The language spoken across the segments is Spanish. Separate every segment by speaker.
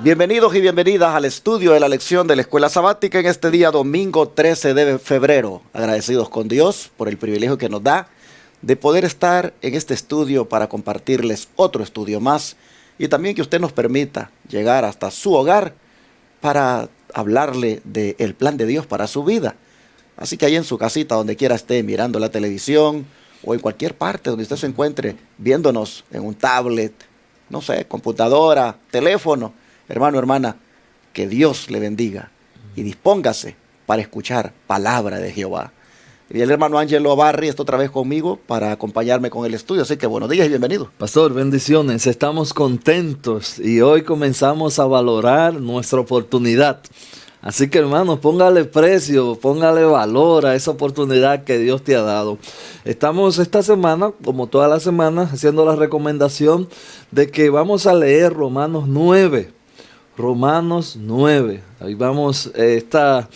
Speaker 1: Bienvenidos y bienvenidas al estudio de la lección de la Escuela Sabática en este día domingo 13 de febrero. Agradecidos con Dios por el privilegio que nos da de poder estar en este estudio para compartirles otro estudio más y también que usted nos permita llegar hasta su hogar para hablarle del plan de Dios para su vida. Así que ahí en su casita, donde quiera esté mirando la televisión o en cualquier parte donde usted se encuentre viéndonos en un tablet, no sé, computadora, teléfono, hermano, hermana, que Dios le bendiga y dispóngase para escuchar palabra de Jehová. Y el hermano Ángelo Barri está otra vez conmigo para acompañarme con el estudio, así que buenos días y bienvenido.
Speaker 2: Pastor, bendiciones, estamos contentos y hoy comenzamos a valorar nuestra oportunidad. Así que hermanos, póngale precio, póngale valor a esa oportunidad que Dios te ha dado. Estamos esta semana, como todas las semanas, haciendo la recomendación de que vamos a leer Romanos 9. Romanos 9. Ahí vamos, esta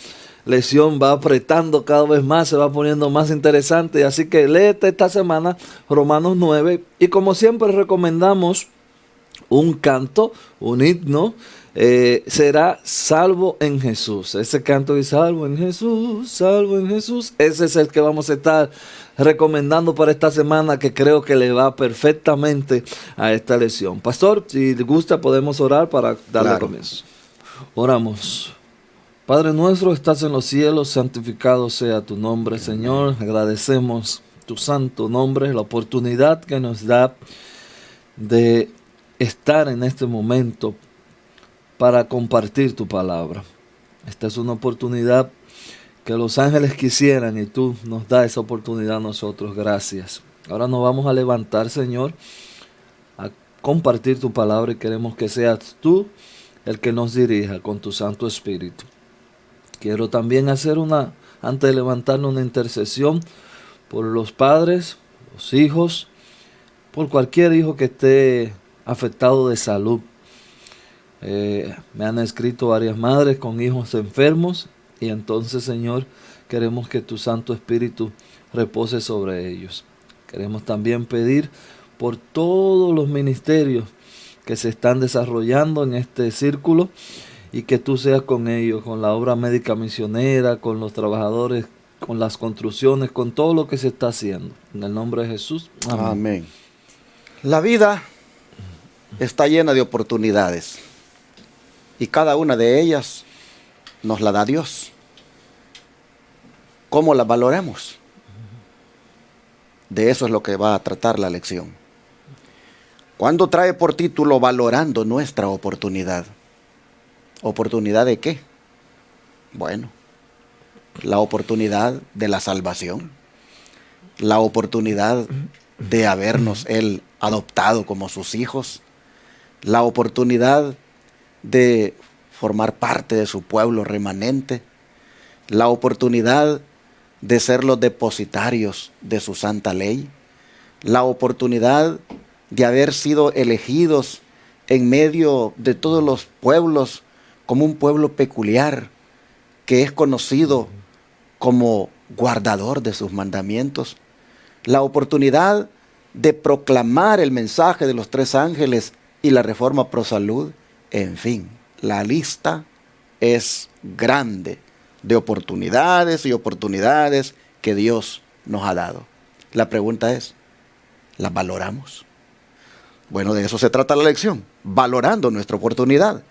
Speaker 2: lección va apretando cada vez más, se va poniendo más interesante. Así que léete esta semana Romanos 9. Y como siempre recomendamos un canto, un himno. Será salvo en Jesús. Ese canto de salvo en Jesús, salvo en Jesús. Ese es el que vamos a estar recomendando para esta semana, que creo que le va perfectamente a esta lección. Pastor, si le gusta podemos orar para darle comienzo. Oramos. Padre nuestro, estás en los cielos, santificado sea tu nombre, Señor. Agradecemos tu santo nombre, la oportunidad que nos da de estar en este momento para compartir tu palabra. Esta es una oportunidad que los ángeles quisieran y tú nos das esa oportunidad a nosotros. Gracias. Ahora nos vamos a levantar, Señor, a compartir tu palabra y queremos que seas tú el que nos dirija con tu Santo Espíritu. Quiero también hacer antes de levantarnos, una intercesión por los padres, los hijos, por cualquier hijo que esté afectado de salud. Me han escrito varias madres con hijos enfermos y entonces, Señor, queremos que tu Santo Espíritu repose sobre ellos. Queremos también pedir por todos los ministerios que se están desarrollando en este círculo y que tú seas con ellos, con la obra médica misionera, con los trabajadores, con las construcciones, con todo lo que se está haciendo. En el nombre de Jesús. Amén.
Speaker 1: Amén. La vida está llena de oportunidades. Y cada una de ellas nos la da Dios. ¿Cómo las valoramos? De eso es lo que va a tratar la lección. ¿Cuándo trae por título valorando nuestra oportunidad? ¿Oportunidad de qué? Bueno, la oportunidad de la salvación. La oportunidad de habernos Él adoptado como sus hijos. La oportunidad de formar parte de su pueblo remanente, la oportunidad de ser los depositarios de su santa ley, la oportunidad de haber sido elegidos en medio de todos los pueblos como un pueblo peculiar que es conocido como guardador de sus mandamientos, la oportunidad de proclamar el mensaje de los tres ángeles y la reforma pro salud. En fin, la lista es grande de oportunidades y oportunidades que Dios nos ha dado. La pregunta es, ¿las valoramos? Bueno, de eso se trata la lección, valorando nuestra oportunidad.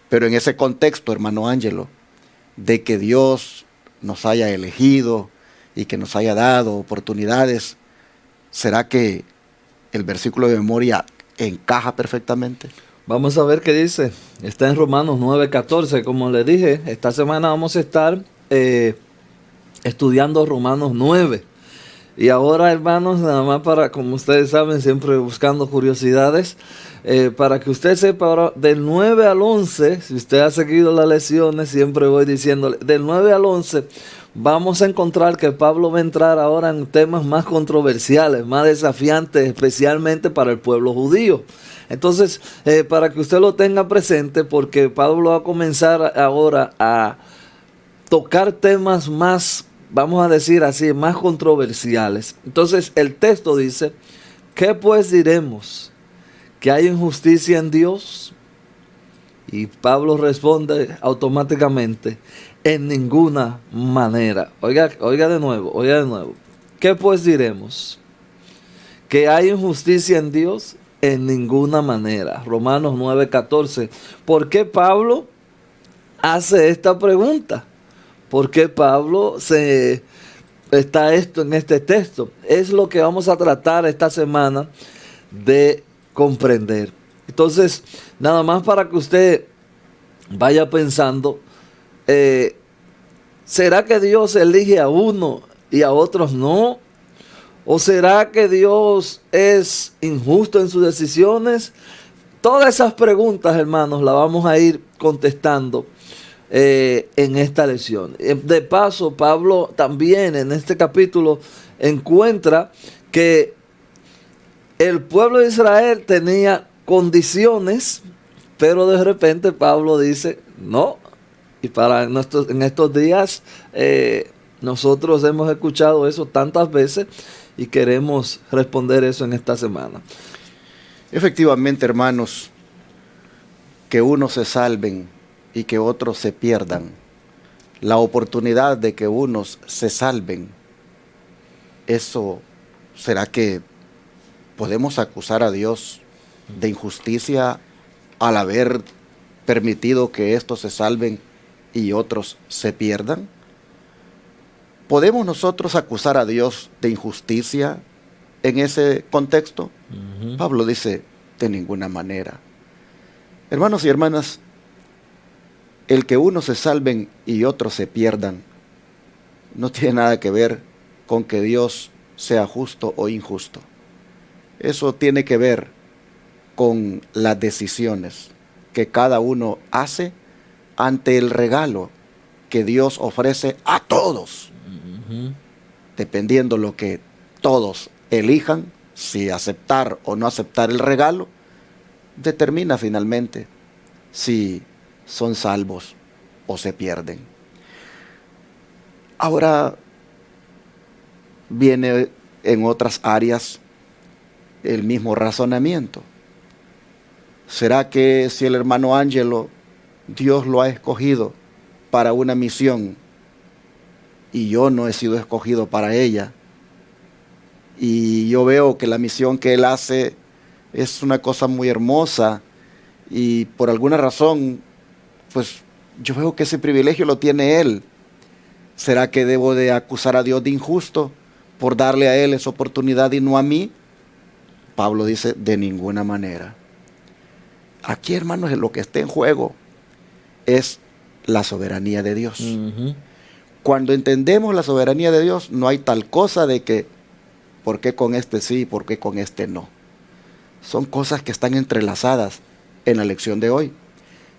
Speaker 1: Pero en ese contexto, hermano Ángelo, de que Dios nos haya elegido y que nos haya dado oportunidades, ¿será que el versículo de memoria encaja perfectamente?
Speaker 2: Vamos a ver qué dice. Está en Romanos 9:14. Como le dije, esta semana vamos a estar estudiando Romanos 9. Y ahora, hermanos, nada más para, como ustedes saben, siempre buscando curiosidades, para que usted sepa ahora, del 9 al 11, si usted ha seguido las lecciones, siempre voy diciéndole, del 9 al 11, vamos a encontrar que Pablo va a entrar ahora en temas más controversiales, más desafiantes, especialmente para el pueblo judío. Entonces, para que usted lo tenga presente, porque Pablo va a comenzar ahora a tocar temas más, vamos a decir así, más controversiales. Entonces, el texto dice, ¿qué pues diremos? ¿Que hay injusticia en Dios? Y Pablo responde automáticamente, en ninguna manera. Oiga de nuevo. ¿Qué pues diremos? ¿Que hay injusticia en Dios? En ninguna manera. Romanos 9:14. ¿Por qué Pablo hace esta pregunta? ¿Por qué Pablo está esto en este texto? Es lo que vamos a tratar esta semana de comprender. Entonces, nada más para que usted vaya pensando, ¿será que Dios elige a uno y a otros no? ¿O será que Dios es injusto en sus decisiones? Todas esas preguntas, hermanos, las vamos a ir contestando en esta lección. De paso, Pablo también en este capítulo encuentra que el pueblo de Israel tenía condiciones, pero de repente Pablo dice, no. Y en estos días nosotros hemos escuchado eso tantas veces y queremos responder eso en esta semana.
Speaker 1: Efectivamente, hermanos, que unos se salven y que otros se pierdan. La oportunidad de que unos se salven, eso, ¿será que podemos acusar a Dios de injusticia al haber permitido que estos se salven y otros se pierdan? ¿Podemos nosotros acusar a Dios de injusticia en ese contexto? Pablo dice, de ninguna manera. Hermanos y hermanas, el que unos se salven y otros se pierdan no tiene nada que ver con que Dios sea justo o injusto. Eso tiene que ver con las decisiones que cada uno hace ante el regalo que Dios ofrece a todos. Dependiendo lo que todos elijan, si aceptar o no aceptar el regalo, determina finalmente si son salvos o se pierden. Ahora viene en otras áreas el mismo razonamiento. ¿Será que si el hermano Ángelo, Dios lo ha escogido para una misión y yo no he sido escogido para ella, y yo veo que la misión que él hace es una cosa muy hermosa y por alguna razón, pues yo veo que ese privilegio lo tiene él? ¿Será que debo de acusar a Dios de injusto por darle a él esa oportunidad y no a mí? Pablo dice, de ninguna manera. Aquí, hermanos, lo que está en juego es la soberanía de Dios. Cuando entendemos la soberanía de Dios, no hay tal cosa de que, ¿por qué con este sí y por qué con este no? Son cosas que están entrelazadas en la lección de hoy.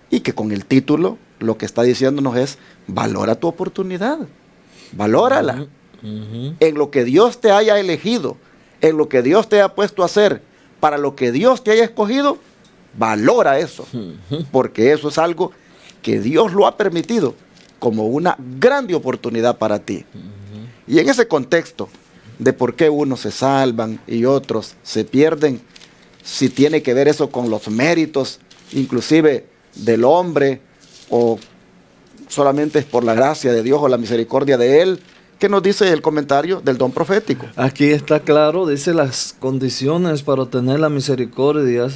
Speaker 1: Y que con el título, lo que está diciéndonos es, valora tu oportunidad, valórala. En lo que Dios te haya elegido, en lo que Dios te ha puesto a hacer, para lo que Dios te haya escogido, valora eso. Porque eso es algo que Dios lo ha permitido como una grande oportunidad para ti. Y en ese contexto de por qué unos se salvan y otros se pierden, si tiene que ver eso con los méritos, inclusive del hombre, o solamente es por la gracia de Dios o la misericordia de Él, ¿qué nos dice el comentario del don profético?
Speaker 2: Aquí está claro, dice las condiciones para obtener la misericordia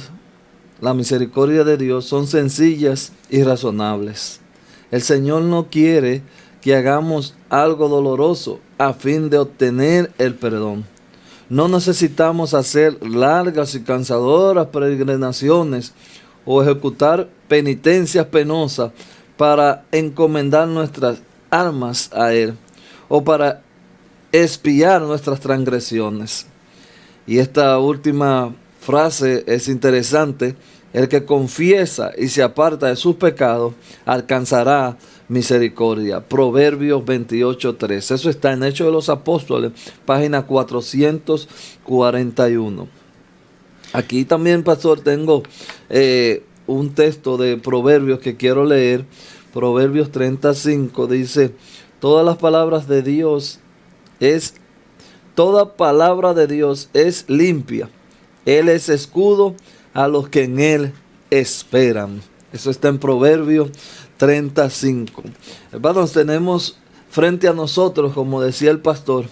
Speaker 2: de Dios son sencillas y razonables. El Señor no quiere que hagamos algo doloroso a fin de obtener el perdón. No necesitamos hacer largas y cansadoras peregrinaciones o ejecutar penitencias penosas para encomendar nuestras almas a Él o para expiar nuestras transgresiones. Y esta última frase es interesante. El que confiesa y se aparta de sus pecados alcanzará misericordia. Proverbios 28:3. Eso está en Hechos de los Apóstoles, página 441. Aquí también, pastor, tengo un texto de Proverbios que quiero leer. Proverbios 35 dice, toda palabra de Dios es limpia. Él es escudo a los que en Él esperan. Eso está en Proverbios 35. Hermanos, tenemos frente a nosotros, como decía el pastor,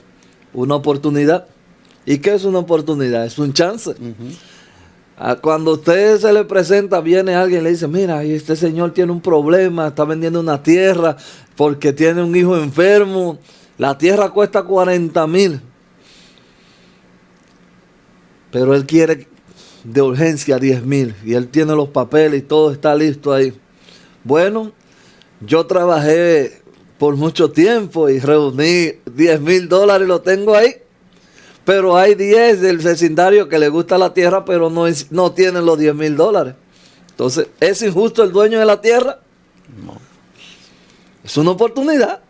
Speaker 2: una oportunidad. ¿Y qué es una oportunidad? Es un chance. Cuando a usted se le presenta, viene alguien y le dice, mira, este señor tiene un problema, está vendiendo una tierra porque tiene un hijo enfermo. La tierra cuesta 40,000. Pero él quiere de urgencia 10,000. Y él tiene los papeles y todo está listo ahí. Bueno, yo trabajé por mucho tiempo y reuní $10,000 y lo tengo ahí. Pero hay 10 del vecindario que le gusta la tierra, pero no tienen los $10,000. Entonces, ¿es injusto el dueño de la tierra?
Speaker 1: No.
Speaker 2: Es una oportunidad.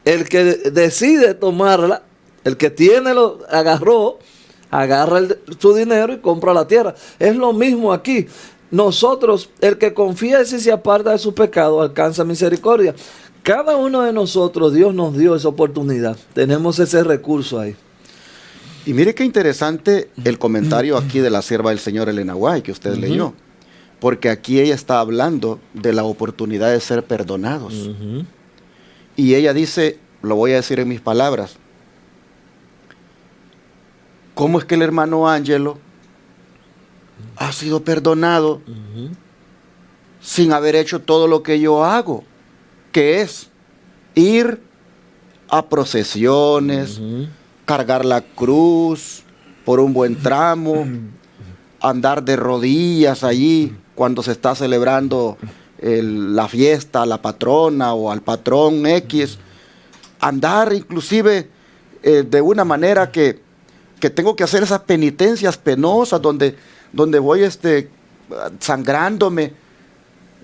Speaker 2: El que decide tomarla, el que agarra su dinero y compra la tierra. Es lo mismo aquí. Nosotros, el que confía y se aparta de su pecado, alcanza misericordia. Cada uno de nosotros, Dios nos dio esa oportunidad. Tenemos ese recurso ahí.
Speaker 1: Y mire qué interesante el comentario aquí de la sierva del Señor Elena White que usted leyó. Porque aquí ella está hablando de la oportunidad de ser perdonados. Y ella dice, lo voy a decir en mis palabras, ¿cómo es que el hermano Ángelo ha sido perdonado sin haber hecho todo lo que yo hago? Que es ir a procesiones, cargar la cruz por un buen tramo, andar de rodillas allí cuando se está celebrando la fiesta a la patrona o al patrón X, andar inclusive de una manera que tengo que hacer esas penitencias penosas donde voy sangrándome,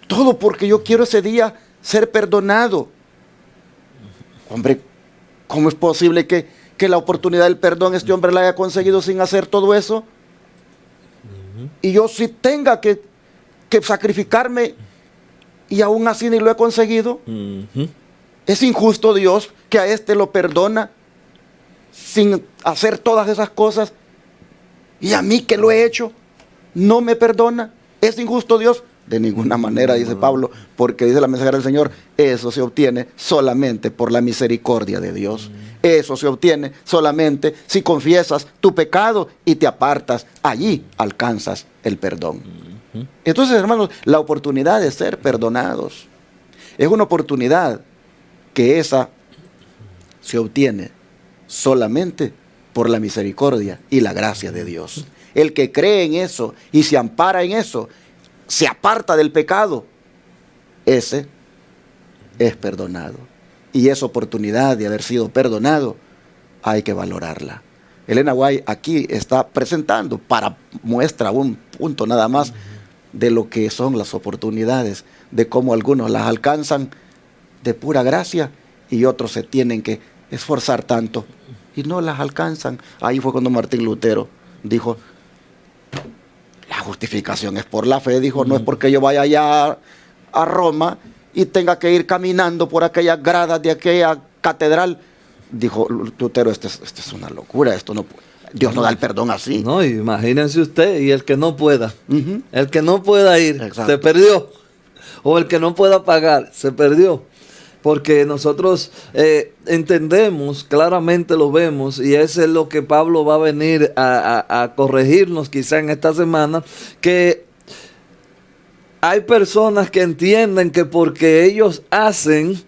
Speaker 1: todo porque yo quiero ese día ser perdonado. Hombre, ¿cómo es posible que la oportunidad del perdón este hombre la haya conseguido sin hacer todo eso? Y yo sí tenga que sacrificarme y aún así ni lo he conseguido. Es injusto Dios que a este lo perdona sin hacer todas esas cosas y a mí que lo he hecho no me perdona. ¿Es injusto Dios? De ninguna manera, dice Pablo, porque dice la mensajera del Señor, eso se obtiene solamente por la misericordia de Dios. Eso se obtiene solamente si confiesas tu pecado y te apartas. Allí alcanzas el perdón. Entonces, hermanos, la oportunidad de ser perdonados es una oportunidad que esa se obtiene solamente por la misericordia y la gracia de Dios. El que cree en eso y se ampara en eso, se aparta del pecado, ese es perdonado. Y esa oportunidad de haber sido perdonado hay que valorarla. Elena White aquí está presentando para muestra un punto nada más de lo que son las oportunidades, de cómo algunos las alcanzan de pura gracia y otros se tienen que esforzar tanto y no las alcanzan. Ahí fue cuando Martín Lutero dijo, la justificación es por la fe. Dijo, no es porque yo vaya allá a Roma y tenga que ir caminando por aquellas gradas de aquella catedral. Dijo Lutero, esto es una locura, esto no puede. Dios no da el perdón así.
Speaker 2: No, imagínense usted, y el que no pueda, el que no pueda ir,
Speaker 1: exacto,
Speaker 2: se perdió. O el que no pueda pagar, se perdió. Porque nosotros entendemos, claramente lo vemos, y eso es lo que Pablo va a venir a corregirnos quizá en esta semana, que hay personas que entienden que porque ellos hacen,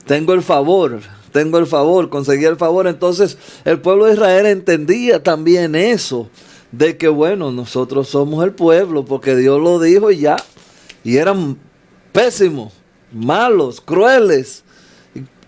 Speaker 2: tengo el favor, conseguí el favor. Entonces el pueblo de Israel entendía también eso, de que bueno, nosotros somos el pueblo, porque Dios lo dijo y ya, y eran pésimos, malos, crueles,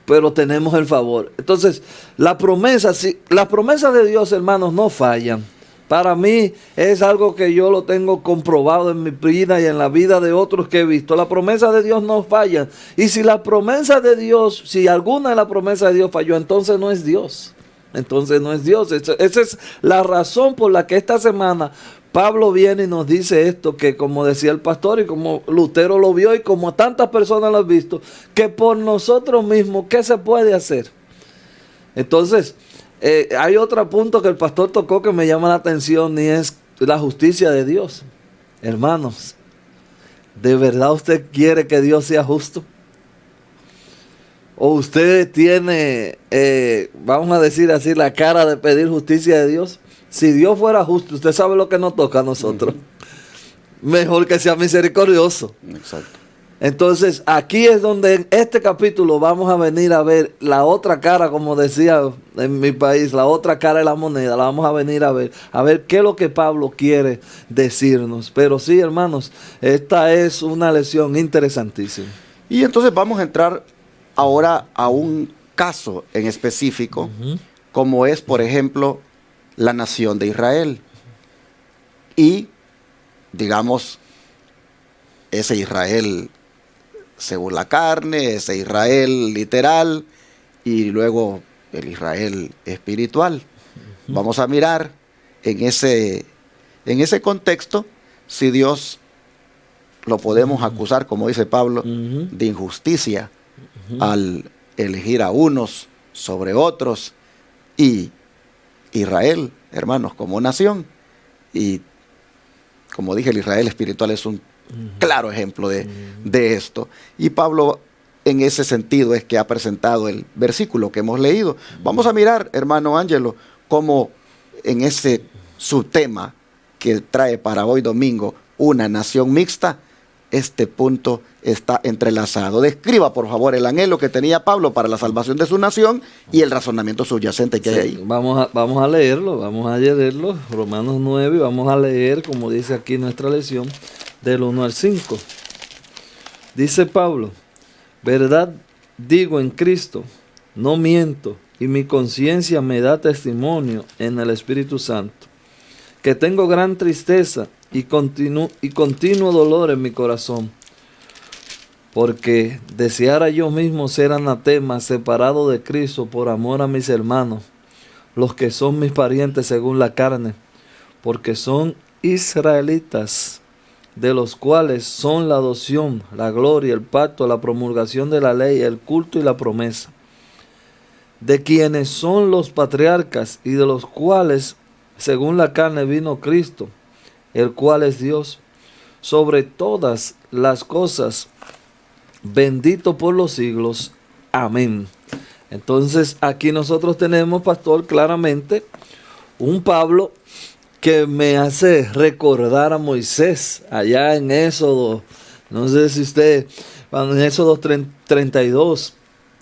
Speaker 2: pero tenemos el favor. Entonces, las promesas de Dios, hermanos, no fallan. Para mí es algo que yo lo tengo comprobado en mi vida y en la vida de otros que he visto. Las promesas de Dios no fallan. Y si la promesa de Dios, si alguna de las promesas de Dios falló, entonces no es Dios. Entonces no es Dios. Esa es la razón por la que esta semana Pablo viene y nos dice esto, que como decía el pastor y como Lutero lo vio y como tantas personas lo han visto, que por nosotros mismos, ¿qué se puede hacer? Entonces, hay otro punto que el pastor tocó que me llama la atención y es la justicia de Dios. Hermanos, ¿De verdad usted quiere que Dios sea justo? ¿O usted tiene, vamos a decir así, la cara de pedir justicia de Dios? Si Dios fuera justo, usted sabe lo que nos toca a nosotros. Mejor que sea misericordioso.
Speaker 1: Exacto.
Speaker 2: Entonces, aquí es donde en este capítulo vamos a venir a ver la otra cara, como decía en mi país, la otra cara de la moneda, la vamos a venir a ver qué es lo que Pablo quiere decirnos. Pero sí, hermanos, esta es una lección interesantísima.
Speaker 1: Y entonces vamos a entrar ahora a un caso en específico, como es, por ejemplo, la nación de Israel. Y, digamos, ese Israel según la carne, ese Israel literal y luego el Israel espiritual. Vamos a mirar en ese contexto si Dios lo podemos acusar, como dice Pablo, de injusticia al elegir a unos sobre otros, y Israel, hermanos, como nación, y como dije, el Israel espiritual es un claro ejemplo de esto. Y Pablo, en ese sentido, es que ha presentado el versículo que hemos leído. Vamos a mirar, hermano Ángelo, cómo en ese subtema que trae para hoy domingo, una nación mixta, este punto está entrelazado. Describa, por favor, el anhelo que tenía Pablo para la salvación de su nación y el razonamiento subyacente que hay ahí.
Speaker 2: Vamos a leerlo, Romanos 9, y vamos a leer, como dice aquí nuestra lección, del 1 al 5. Dice Pablo: verdad digo en Cristo, no miento, y mi conciencia me da testimonio en el Espíritu Santo, que tengo gran tristeza y continuo dolor en mi corazón, porque deseara yo mismo ser anatema, separado de Cristo por amor a mis hermanos, los que son mis parientes según la carne, porque son israelitas, de los cuales son la adopción, la gloria, el pacto, la promulgación de la ley, el culto y la promesa, de quienes son los patriarcas y de los cuales según la carne vino Cristo, el cual es Dios sobre todas las cosas, bendito por los siglos. Amén. Entonces aquí nosotros tenemos, pastor, claramente un Pablo que me hace recordar a Moisés allá en Éxodo. No sé si usted, en Éxodo 32,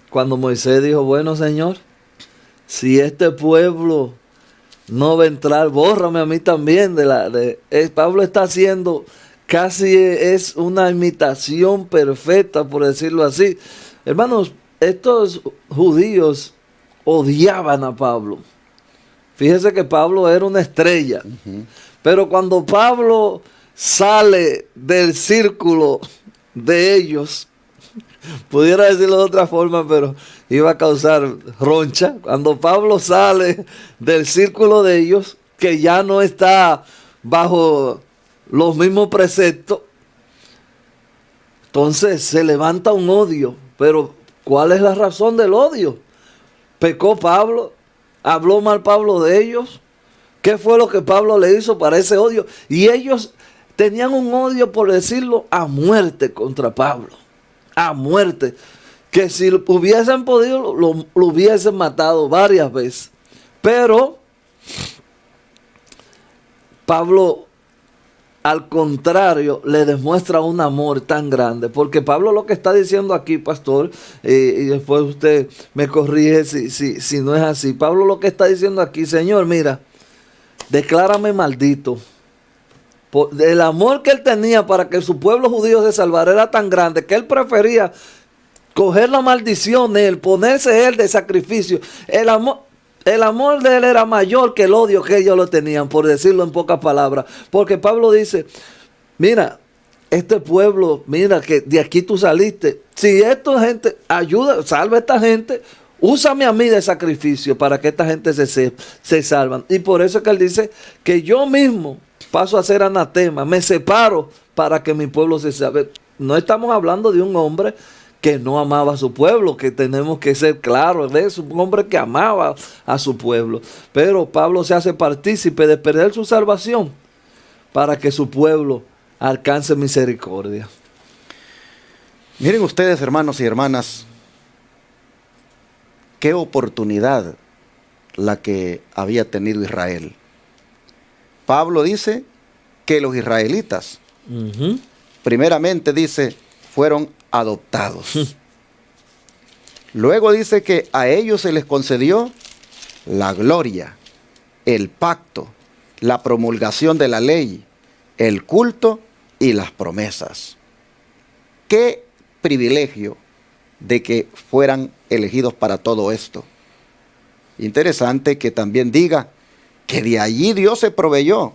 Speaker 2: cuando Moisés dijo: bueno, Señor, si este pueblo no va a entrar, bórrame a mí también. Pablo está haciendo, casi es una imitación perfecta, por decirlo así. Hermanos, estos judíos odiaban a Pablo. Fíjese que Pablo era una estrella, pero cuando Pablo sale del círculo de ellos, pudiera decirlo de otra forma, pero iba a causar roncha. Cuando Pablo sale del círculo de ellos, que ya no está bajo los mismos preceptos, entonces se levanta un odio. Pero ¿cuál es la razón del odio? ¿Pecó Pablo? ¿Habló mal Pablo de ellos? ¿Qué fue lo que Pablo le hizo para ese odio? Y ellos tenían un odio, por decirlo, a muerte contra Pablo. A muerte. Que si hubiesen podido, lo hubiesen matado varias veces. Pero Pablo, al contrario, le demuestra un amor tan grande. Porque Pablo lo que está diciendo aquí, pastor, y después usted me corrige si no es así. Pablo lo que está diciendo aquí: Señor, mira, declárame maldito. El amor que él tenía para que su pueblo judío se salvara era tan grande que él prefería coger la maldición de él, ponerse él de sacrificio. El amor de él era mayor que el odio que ellos lo tenían, por decirlo en pocas palabras. Porque Pablo dice: mira, este pueblo, mira que de aquí tú saliste. Si esta gente ayuda, salva a esta gente, úsame a mí de sacrificio para que esta gente se salvan. Y por eso es que él dice que yo mismo paso a ser anatema, me separo para que mi pueblo se salve. No estamos hablando de un hombre que no amaba a su pueblo, que tenemos que ser claros de eso, un hombre que amaba a su pueblo. Pero Pablo se hace partícipe de perder su salvación para que su pueblo alcance misericordia.
Speaker 1: Miren ustedes, hermanos y hermanas, qué oportunidad la que había tenido Israel. Pablo dice que los israelitas, primeramente dice, fueron adoptados. Luego dice que a ellos se les concedió la gloria, el pacto, la promulgación de la ley, el culto y las promesas. Qué privilegio de que fueran elegidos para todo esto. Interesante que también diga que de allí Dios se proveyó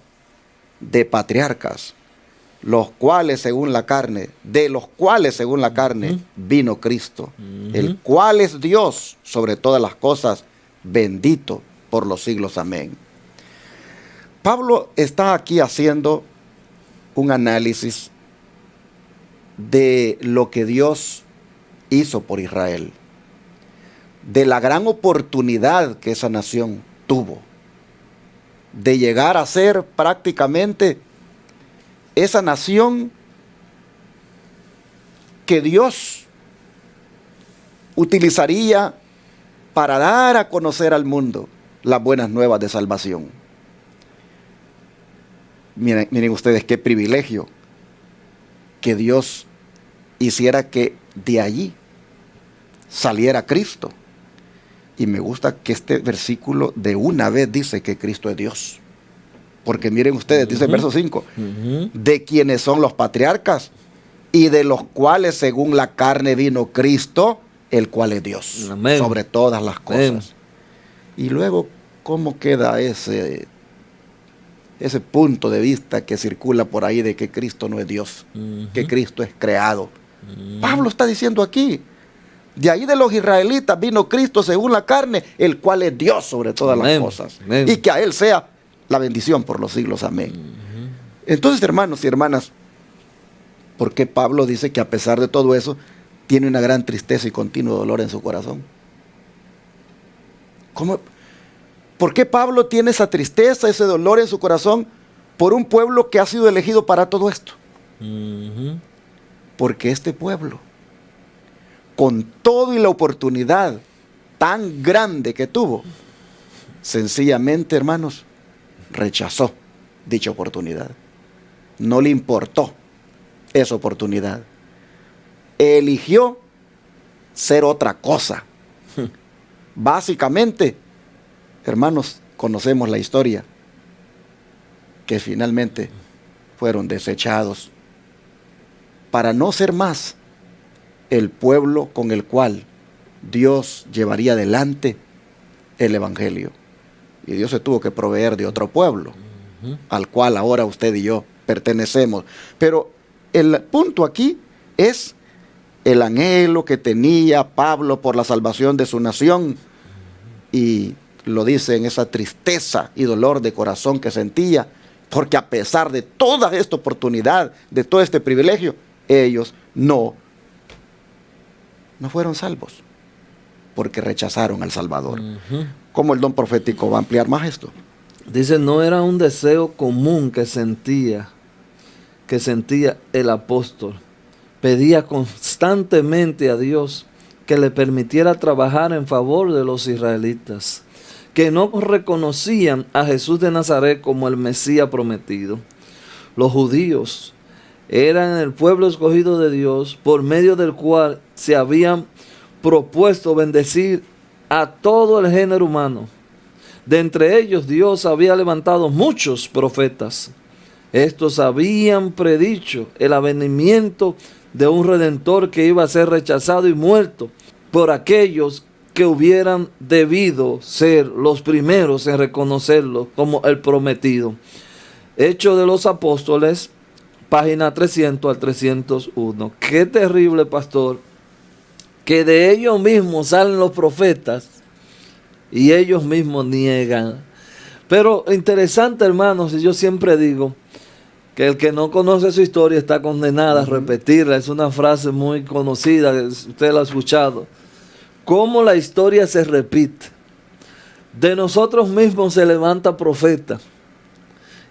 Speaker 1: de patriarcas, los cuales según la carne, de los cuales según la carne vino Cristo, el cual es Dios sobre todas las cosas, bendito por los siglos. Amén. Pablo está aquí haciendo un análisis de lo que Dios hizo por Israel, de la gran oportunidad que esa nación tuvo de llegar a ser prácticamente esa nación que Dios utilizaría para dar a conocer al mundo las buenas nuevas de salvación. Miren ustedes qué privilegio que Dios hiciera que de allí saliera Cristo. Y me gusta que este versículo de una vez dice que Cristo es Dios. Porque miren ustedes, dice el verso 5, de quienes son los patriarcas y de los cuales según la carne vino Cristo, el cual es Dios. Amén. Sobre todas las cosas. Amén. Y luego, ¿cómo queda ese punto de vista que circula por ahí de que Cristo no es Dios, que Cristo es creado? Pablo está diciendo aquí, de ahí de los israelitas vino Cristo según la carne, el cual es Dios sobre todas las cosas. Amén. Y que a Él sea la bendición por los siglos. Amén. Entonces, hermanos y hermanas, ¿por qué Pablo dice que a pesar de todo eso, tiene una gran tristeza y continuo dolor en su corazón? ¿Cómo? ¿Por qué Pablo tiene esa tristeza, ese dolor en su corazón por un pueblo que ha sido elegido para todo esto? Porque este pueblo, con todo y la oportunidad tan grande que tuvo, sencillamente, hermanos, rechazó dicha oportunidad. No le importó esa oportunidad. Eligió ser otra cosa. Básicamente, hermanos, conocemos la historia, que finalmente fueron desechados para no ser más el pueblo con el cual Dios llevaría adelante el evangelio. Y Dios se tuvo que proveer de otro pueblo, al cual ahora usted y yo pertenecemos. Pero el punto aquí es el anhelo que tenía Pablo por la salvación de su nación. Y lo dice en esa tristeza y dolor de corazón que sentía, porque a pesar de toda esta oportunidad, de todo este privilegio, ellos no fueron salvos, porque rechazaron al Salvador. ¿Cómo el don profético va a ampliar más esto?
Speaker 2: Dice, no era un deseo común que sentía el apóstol. Pedía constantemente a Dios que le permitiera trabajar en favor de los israelitas, que no reconocían a Jesús de Nazaret como el Mesías prometido. Los judíos eran el pueblo escogido de Dios, por medio del cual se habían propuesto bendecir a todo el género humano. De entre ellos Dios había levantado muchos profetas. Estos habían predicho el advenimiento de un Redentor que iba a ser rechazado y muerto por aquellos que hubieran debido ser los primeros en reconocerlo como el prometido. Hechos de los Apóstoles, página 300 al 301. Qué terrible, pastor, que de ellos mismos salen los profetas y ellos mismos niegan. Pero interesante, hermanos, y yo siempre digo que el que no conoce su historia está condenado a repetirla. Es una frase muy conocida, usted la ha escuchado. Cómo la historia se repite. De nosotros mismos se levanta profeta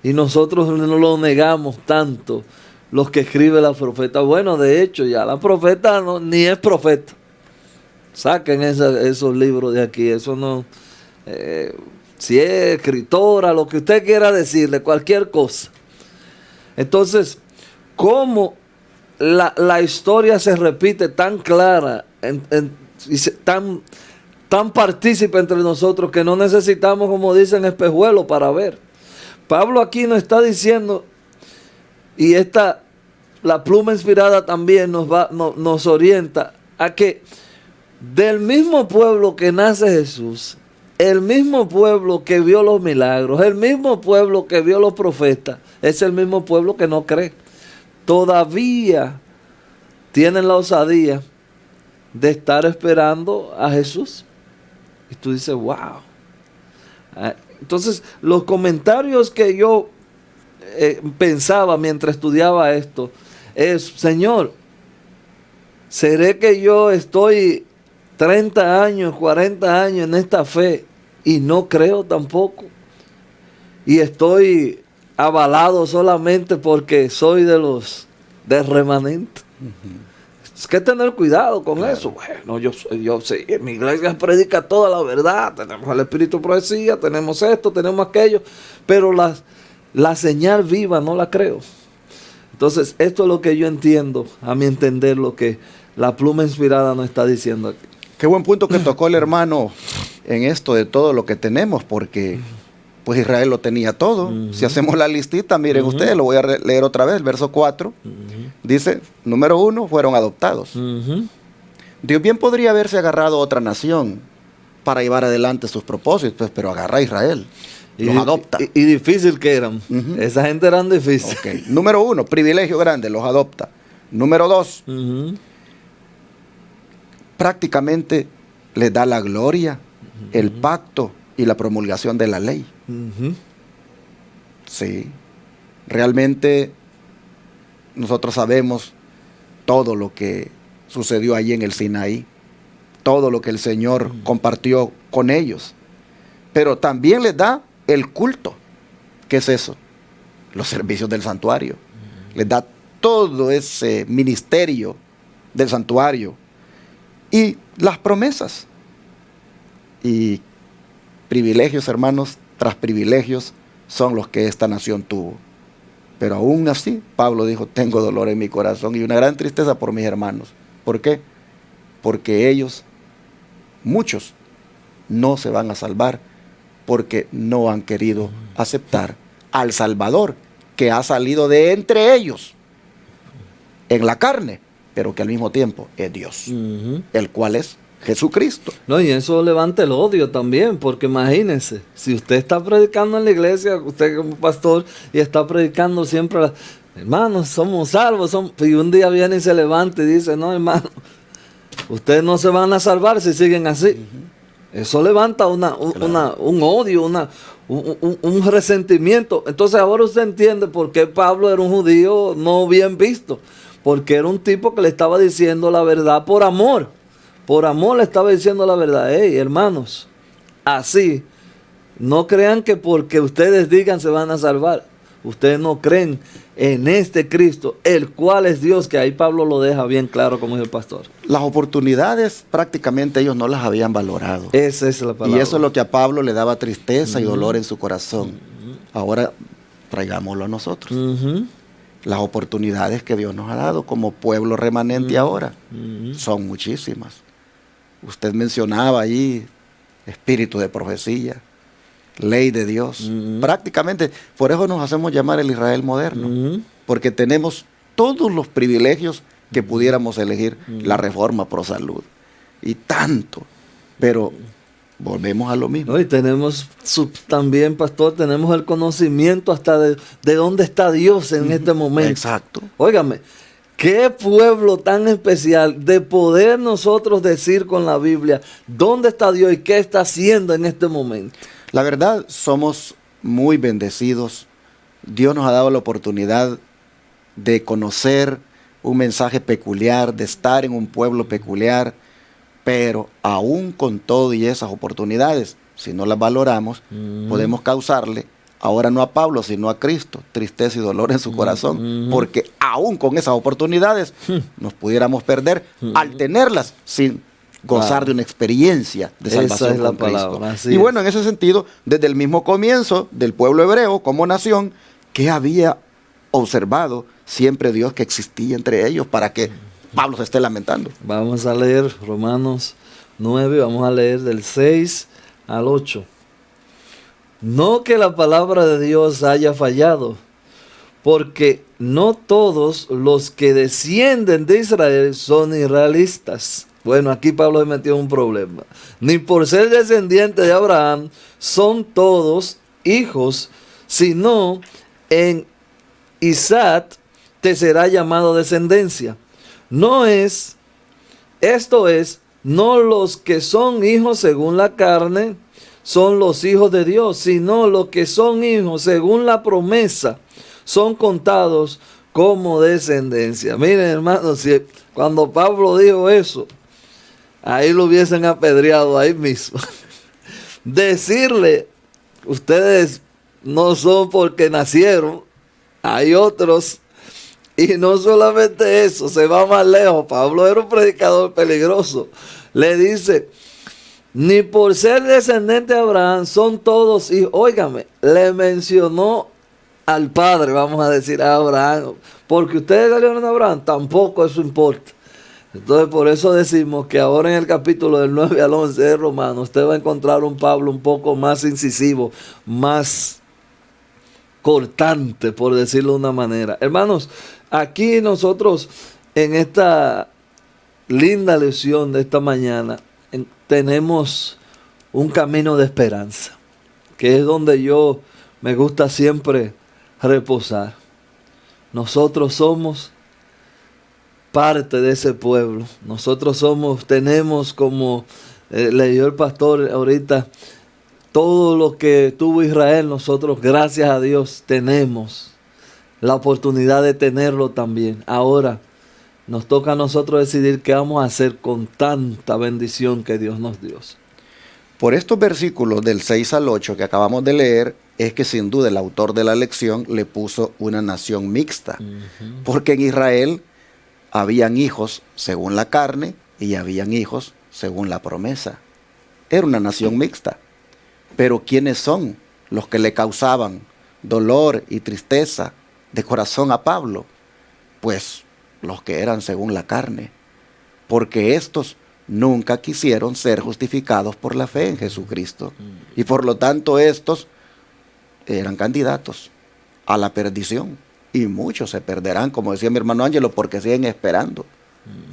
Speaker 2: y nosotros no lo negamos tanto los que escribe la profeta. Bueno, de hecho, ya la profeta ni es profeta. Saquen esos libros de aquí. Eso no... si es escritora, lo que usted quiera decirle, cualquier cosa. Entonces, ¿cómo la historia se repite tan clara y tan partícipe entre nosotros que no necesitamos, como dicen, espejuelos para ver? Pablo aquí nos está diciendo, y la pluma inspirada también nos orienta a que del mismo pueblo que nace Jesús, el mismo pueblo que vio los milagros, el mismo pueblo que vio los profetas, es el mismo pueblo que no cree. Todavía tienen la osadía de estar esperando a Jesús. Y tú dices, wow. Entonces, los comentarios que yo pensaba mientras estudiaba esto es, Señor, ¿seré que yo estoy 30 años, 40 años en esta fe y no creo tampoco? Y estoy avalado solamente porque soy del remanente. Es que tener cuidado con eso. Bueno, yo sé, mi iglesia predica toda la verdad, tenemos el espíritu de profecía, tenemos esto, tenemos aquello, pero la señal viva no la creo. Entonces, esto es lo que yo entiendo, a mi entender, lo que la pluma inspirada nos está diciendo aquí.
Speaker 1: Qué buen punto que tocó el hermano en esto de todo lo que tenemos, porque pues Israel lo tenía todo. Si hacemos la listita, miren ustedes, lo voy a leer otra vez, verso 4. Dice, número 1, fueron adoptados. Dios bien podría haberse agarrado a otra nación para llevar adelante sus propósitos, pues, pero agarra a Israel, los adopta.
Speaker 2: Y difícil que eran. Esa gente eran difíciles.
Speaker 1: Okay. Número 1, privilegio grande, los adopta. Número 2, prácticamente les da la gloria, el pacto y la promulgación de la ley. Sí, realmente nosotros sabemos todo lo que sucedió allí en el Sinaí, todo lo que el Señor compartió con ellos, pero también les da el culto. ¿Qué es eso? Los servicios del santuario. Les da todo ese ministerio del santuario y las promesas. Y privilegios, hermanos, tras privilegios son los que esta nación tuvo. Pero aún así, Pablo dijo, tengo dolor en mi corazón y una gran tristeza por mis hermanos. ¿Por qué? Porque ellos, muchos, no se van a salvar porque no han querido aceptar al Salvador que ha salido de entre ellos en la carne, pero que al mismo tiempo es Dios, el cual es Jesucristo.
Speaker 2: No, y eso levanta el odio también, porque imagínense, si usted está predicando en la iglesia, usted como pastor, y está predicando siempre, hermanos, somos salvos, y un día viene y se levanta y dice, no, hermano, ustedes no se van a salvar si siguen así. Eso levanta un odio, un resentimiento. Entonces ahora usted entiende por qué Pablo era un judío no bien visto, porque era un tipo que le estaba diciendo la verdad por amor. Por amor le estaba diciendo la verdad. Hey, hermanos, así, no crean que porque ustedes digan se van a salvar. Ustedes no creen en este Cristo, el cual es Dios, que ahí Pablo lo deja bien claro, como es el pastor.
Speaker 1: Las oportunidades prácticamente ellos no las habían valorado.
Speaker 2: Esa es la palabra.
Speaker 1: Y eso es lo que a Pablo le daba tristeza y dolor en su corazón. Ahora traigámoslo a nosotros. Las oportunidades que Dios nos ha dado como pueblo remanente ahora son muchísimas. Usted mencionaba ahí espíritu de profecía, ley de Dios. Prácticamente, por eso nos hacemos llamar el Israel moderno, porque tenemos todos los privilegios que pudiéramos elegir, la reforma pro salud y tanto, pero volvemos a lo mismo.
Speaker 2: No, y tenemos también, pastor, tenemos el conocimiento hasta de dónde está Dios en este momento.
Speaker 1: Exacto.
Speaker 2: Óigame, qué pueblo tan especial de poder nosotros decir con la Biblia dónde está Dios y qué está haciendo en este momento.
Speaker 1: La verdad, somos muy bendecidos. Dios nos ha dado la oportunidad de conocer un mensaje peculiar, de estar en un pueblo peculiar, pero aún con todo y esas oportunidades, si no las valoramos, podemos causarle ahora no a Pablo, sino a Cristo, tristeza y dolor en su corazón, porque aún con esas oportunidades nos pudiéramos perder al tenerlas sin gozar de una experiencia de salvación
Speaker 2: Esa es la
Speaker 1: con Cristo.
Speaker 2: palabra, así
Speaker 1: Y bueno,
Speaker 2: es.
Speaker 1: en ese sentido, desde el mismo comienzo del pueblo hebreo como nación, que había observado siempre Dios que existía entre ellos para que Pablo se esté lamentando.
Speaker 2: Vamos a leer Romanos 9, vamos a leer del 6 al 8. No que la palabra de Dios haya fallado, porque no todos los que descienden de Israel son israelitas. Bueno, aquí Pablo se metió en un problema. Ni por ser descendiente de Abraham son todos hijos, sino en Isaac te será llamado descendencia. Esto es, no los que son hijos según la carne son los hijos de Dios, sino los que son hijos según la promesa son contados como descendencia. Miren, hermanos, si cuando Pablo dijo eso, ahí lo hubiesen apedreado ahí mismo. Decirle, ustedes no son porque nacieron, hay otros. Y no solamente eso, se va más lejos. Pablo era un predicador peligroso. Le dice, ni por ser descendiente de Abraham son todos hijos. Óigame, le mencionó al padre, vamos a decir a Abraham, porque ustedes salieron de Abraham, tampoco eso importa. Entonces por eso decimos que ahora en el capítulo del 9 al 11 de Romanos, usted va a encontrar un Pablo un poco más incisivo, más cortante, por decirlo de una manera. Hermanos, aquí nosotros en esta linda lección de esta mañana tenemos un camino de esperanza, que es donde yo me gusta siempre reposar. Nosotros somos parte de ese pueblo. Nosotros tenemos como leyó el pastor ahorita, todo lo que tuvo Israel, nosotros, gracias a Dios, tenemos la oportunidad de tenerlo también. Ahora nos toca a nosotros decidir qué vamos a hacer con tanta bendición que Dios nos dio.
Speaker 1: Por estos versículos del 6 al 8 que acabamos de leer, es que sin duda el autor de la lección le puso una nación mixta. Porque en Israel habían hijos según la carne y habían hijos según la promesa. Era una nación mixta. Pero ¿quiénes son los que le causaban dolor y tristeza de corazón a Pablo? Pues los que eran según la carne. Porque estos nunca quisieron ser justificados por la fe en Jesucristo. Y por lo tanto estos eran candidatos a la perdición. Y muchos se perderán, como decía mi hermano Ángelo, porque siguen esperando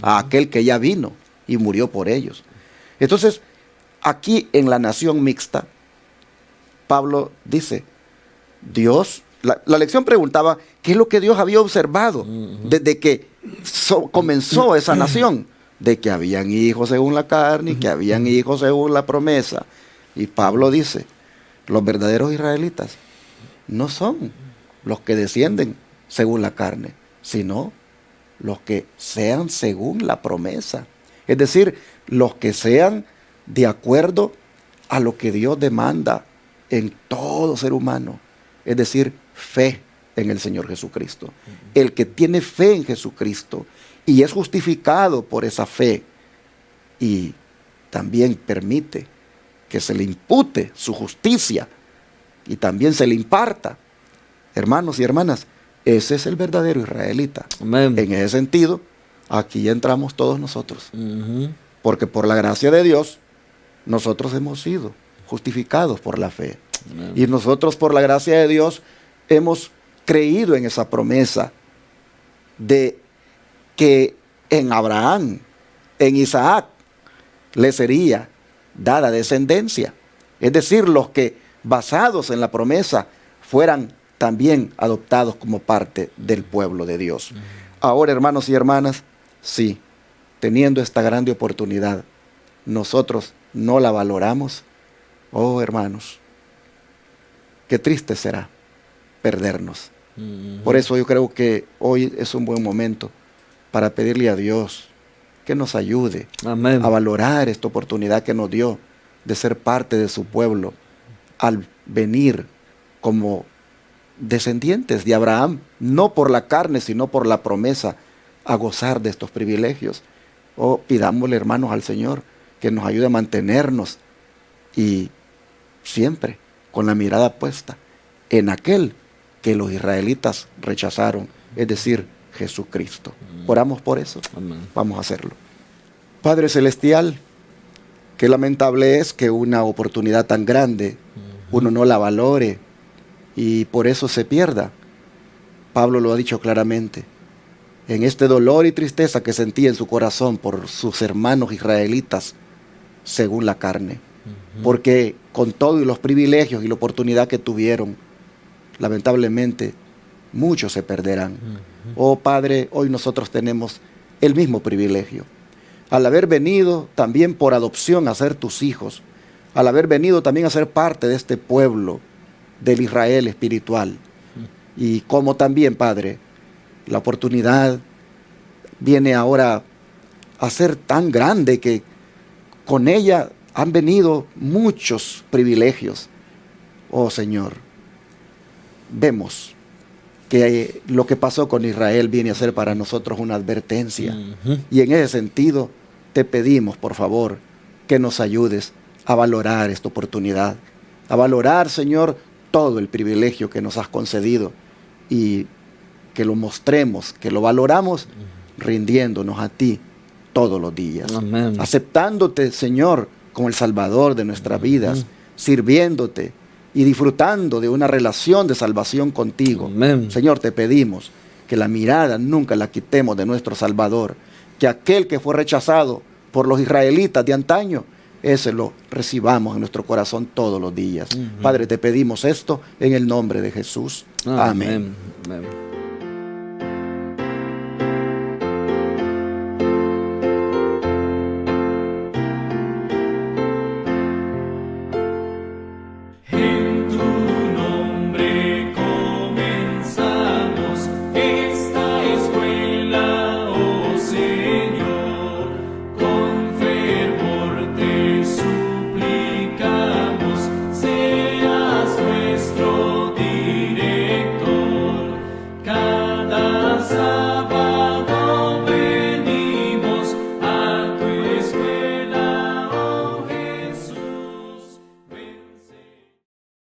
Speaker 1: a aquel que ya vino y murió por ellos. Entonces, aquí en la nación mixta, Pablo dice, Dios, la lección preguntaba, ¿qué es lo que Dios había observado desde que comenzó esa nación? De que habían hijos según la carne y que habían hijos según la promesa. Y Pablo dice, los verdaderos israelitas no son los que descienden según la carne, sino los que sean según la promesa. Es decir, los que sean de acuerdo a lo que Dios demanda en todo ser humano. Es decir, fe en el Señor Jesucristo. El que tiene fe en Jesucristo y es justificado por esa fe y también permite que se le impute su justicia y también se le imparta. Hermanos y hermanas, ese es el verdadero israelita.
Speaker 2: Amén.
Speaker 1: En ese sentido, aquí ya entramos todos nosotros. Porque por la gracia de Dios, nosotros hemos sido justificados por la fe.
Speaker 2: Amén.
Speaker 1: Y nosotros por la gracia de Dios hemos creído en esa promesa de que en Abraham, en Isaac, le sería dada descendencia. Es decir, los que basados en la promesa fueran también adoptados como parte del pueblo de Dios. Ahora, hermanos y hermanas, sí, teniendo esta grande oportunidad, nosotros no la valoramos. Oh, hermanos, qué triste será perdernos. Por eso yo creo que hoy es un buen momento para pedirle a Dios que nos ayude
Speaker 2: Amén.
Speaker 1: a valorar esta oportunidad que nos dio de ser parte de su pueblo al venir como descendientes de Abraham, no por la carne, sino por la promesa, a gozar de estos privilegios. Pidámosle, hermanos, al Señor que nos ayude a mantenernos y siempre con la mirada puesta en aquel que los israelitas rechazaron, es decir, Jesucristo. Oramos por eso.
Speaker 2: Amén.
Speaker 1: Vamos a hacerlo. Padre Celestial, qué lamentable es que una oportunidad tan grande uno no la valore y por eso se pierda. Pablo lo ha dicho claramente. En este dolor y tristeza que sentía en su corazón por sus hermanos israelitas, según la carne. Porque con todo y los privilegios y la oportunidad que tuvieron, lamentablemente, muchos se perderán. Oh Padre, hoy nosotros tenemos el mismo privilegio. Al haber venido también por adopción a ser tus hijos, al haber venido también a ser parte de este pueblo, del Israel espiritual. Y como también, Padre, la oportunidad viene ahora a ser tan grande que con ella han venido muchos privilegios. Oh Señor, vemos que lo que pasó con Israel viene a ser para nosotros una advertencia. Y en ese sentido te pedimos, por favor, que nos ayudes a valorar esta oportunidad, a valorar, Señor, todo el privilegio que nos has concedido y que lo mostremos, que lo valoramos rindiéndonos a ti todos los días.
Speaker 2: Amén.
Speaker 1: Aceptándote, Señor, como el Salvador de nuestras vidas, sirviéndote y disfrutando de una relación de salvación contigo.
Speaker 2: Amén.
Speaker 1: Señor, te pedimos que la mirada nunca la quitemos de nuestro Salvador, que aquel que fue rechazado por los israelitas de antaño, ese lo recibamos en nuestro corazón todos los días. Padre, te pedimos esto en el nombre de Jesús. Amén.
Speaker 2: Amén.